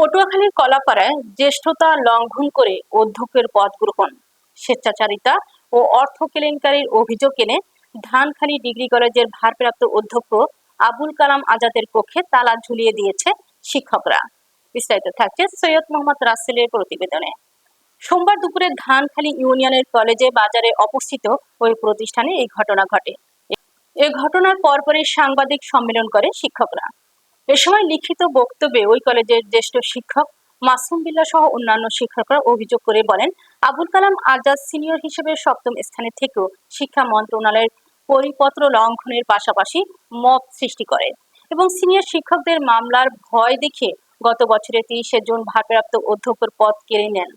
পটুয়াখালীর কলাপাড়ায় জ্যেষ্ঠতা লঙ্ঘন করে অধ্যক্ষের পদ গ্রহণ, স্বেচ্ছাচারিতা ও অর্থ কেলেঙ্কারির অভিযোগ এনে ধানখালী ডিগ্রি কলেজের ভারপ্রাপ্ত অধ্যক্ষ আবুল কালাম আজাদের কক্ষে তালা ঝুলিয়ে দিয়েছে শিক্ষকরা। বিস্তারিত থাকছে সৈয়দ মোহাম্মদ রাসেলের প্রতিবেদনে। সোমবার দুপুরে ধানখালী ইউনিয়নের কলেজে বাজারে অবস্থিত ওই প্রতিষ্ঠানে এই ঘটনা ঘটে। এ ঘটনার পরপরই সাংবাদিক সম্মেলন করে শিক্ষকরা। এ সময় লিখিত বক্তব্যে ওই কলেজের জ্যেষ্ঠ শিক্ষক মাসুম বিল্লাহ সহ অন্যান্য শিক্ষকরা অভিযোগ করে বলেন, আবুল কালাম আজাদ সিনিয়র হিসেবে সপ্তম স্থানে থেকেও শিক্ষা মন্ত্রণালয়ের পরিপত্র লঙ্ঘনের পাশাপাশি মব সৃষ্টি করে এবং সিনিয়র শিক্ষকদের মামলার ভয় দেখে গত বছরের 30শে জুন ভারপ্রাপ্ত অধ্যক্ষের পদ কেড়ে নেন।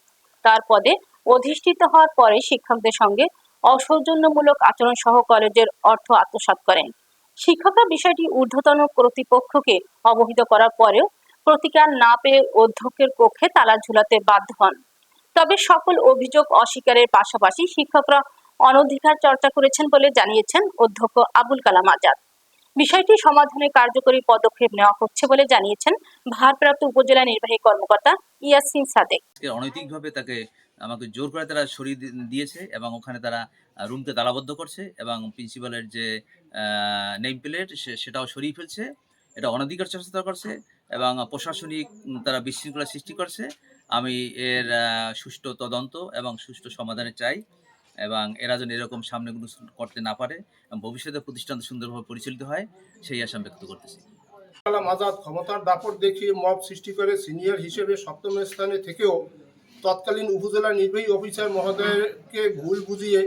তার পদে অধিষ্ঠিত হওয়ার পরে শিক্ষকদের সঙ্গে অসৌজন্যমূলক আচরণ সহ কলেজের অর্থ আত্মসাৎ করেন। শিক্ষকরা বিষয়টি ঊর্ধ্বতন কর্তৃপক্ষকে অবহিত করার পরেও প্রতিকার না পেয়ে অধ্যক্ষের কক্ষে তালা ঝুলাতে বাধ্য হন। তবে সকল অভিযোগ অস্বীকারের পাশাপাশি শিক্ষকরা অনধিকার চর্চা করেছেন বলে জানিয়েছেন অধ্যক্ষ আবুল কালাম আজাদ। বিষয়টি সমাধানে কার্যকরী পদক্ষেপ নেওয়া হচ্ছে বলে জানিয়েছেন ভারপ্রাপ্ত উপজেলা নির্বাহী কর্মকর্তা ইয়াসিন সাদেক। অনৈতিকভাবে তাকে আমাকে জোর করে তারা সরিয়ে দিয়েছে এবং ওখানে তারা রুমকে তালাবদ্ধ করছে এবং প্রিন্সিপালের যে নেম প্লেট সেটাও সরিয়ে ফেলছে। এটা অনধিকার চর্চা করছে এবং প্রশাসনিক তারা বিশৃঙ্খলা সৃষ্টি করছে। আমি এর সুষ্ঠু তদন্ত এবং সুষ্ঠু সমাধানে চাই এবং এরা যেন এরকম সামনে কোনো করতে না পারে এবং ভবিষ্যতে প্রতিষ্ঠান সুন্দরভাবে পরিচালিত হয় সেই আশা ব্যক্ত করতেছি। কালাম আজাদ ক্ষমতার দাপট দেখিয়ে মব সৃষ্টি করে সিনিয়র হিসেবে সপ্তম স্থানে থেকেও তৎকালীন উপজেলা নির্বাহী অফিসার মহোদয়কে ভুল বুঝিয়ে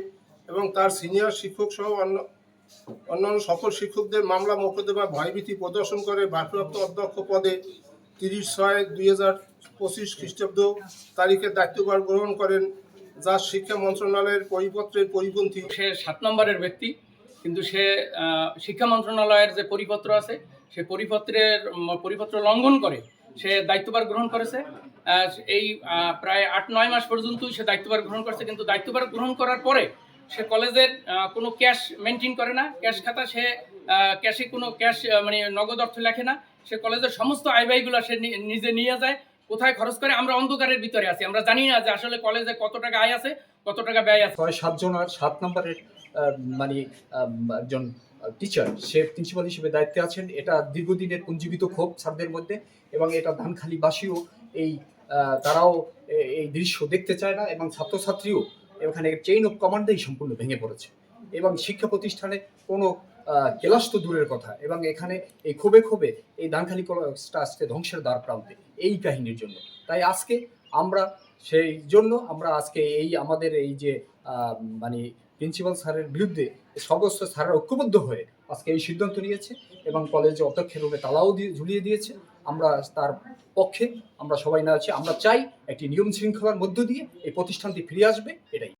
এবং তার সিনিয়র শিক্ষক সহ অন্যান্য সকল শিক্ষকদের মামলা মোকদ্দমা ভয়ভীতি প্রদর্শন করে ভারপ্রাপ্ত অধ্যক্ষ পদে 30/6/2025 খ্রিস্টাব্দ তারিখে দায়িত্বভার গ্রহণ করেন, যা শিক্ষা মন্ত্রণালয়ের পরিপত্রের পরিপন্থী। সে 7 নম্বরের ব্যক্তি, কিন্তু সে শিক্ষা মন্ত্রণালয়ের যে পরিপত্র আছে সে পরিপত্র লঙ্ঘন করে সে দায়িত্বভার গ্রহণ করেছে। এই প্রায় 8-9 মাস পর্যন্তই সে দায়িত্বভার গ্রহণ করেছে, কিন্তু দায়িত্বভার গ্রহণ করার পরে সে কলেজের কোনো ক্যাশ মেনটেন করে না। ক্যাশ খাতা সে ক্যাশে কোনো ক্যাশ মানে নগদ অর্থ লেখে না। সে কলেজের সমস্ত আয় ব্যয়গুলো সে নিজে নিয়ে যায়, কোথায় খরচ করে আমরা অন্ধকারের ভিতরে আছি, আমরা জানি না যে আসলে কলেজে কত টাকা আয় আছে কত টাকা ব্যয় আছে। 6-7 জন আর 7 নম্বরের মানে একজন টিচার সে প্রিন্সিপাল হিসেবে দায়িত্বে আছেন। এটা দীর্ঘদিনের পুঞ্জীবিত ক্ষোভ স্যারদের মধ্যে এবং এটা ধানখালীবাসীও তারাও এই দৃশ্য দেখতে চায় না এবং ছাত্রছাত্রীও এখানে চেইন অফ কমান্ডেই সম্পূর্ণ ভেঙে পড়েছে এবং শিক্ষা প্রতিষ্ঠানে কোনো ক্লাস তো দূরের কথা এবং এখানে এই ক্ষোভে এই ধানখালী কলেজটা আজকে ধ্বংসের দ্বার প্রান্তে এই কাহিনীর জন্য। তাই আজকে আমরা আজকে আমাদের এই যে মানে প্রিন্সিপাল স্যারের বিরুদ্ধে সমস্ত স্যারের ঐক্যবদ্ধ হয়ে আজকে এই সিদ্ধান্ত নিয়েছে এবং কলেজে অধ্যক্ষের রুমে তালাও ঝুলিয়ে দিয়েছে। আমরা তার পক্ষে আমরা সবাই না আছি। আমরা চাই একটি নিয়ম শৃঙ্খলার মধ্য দিয়ে এই প্রতিষ্ঠানটি ফিরে আসবে, এটাই।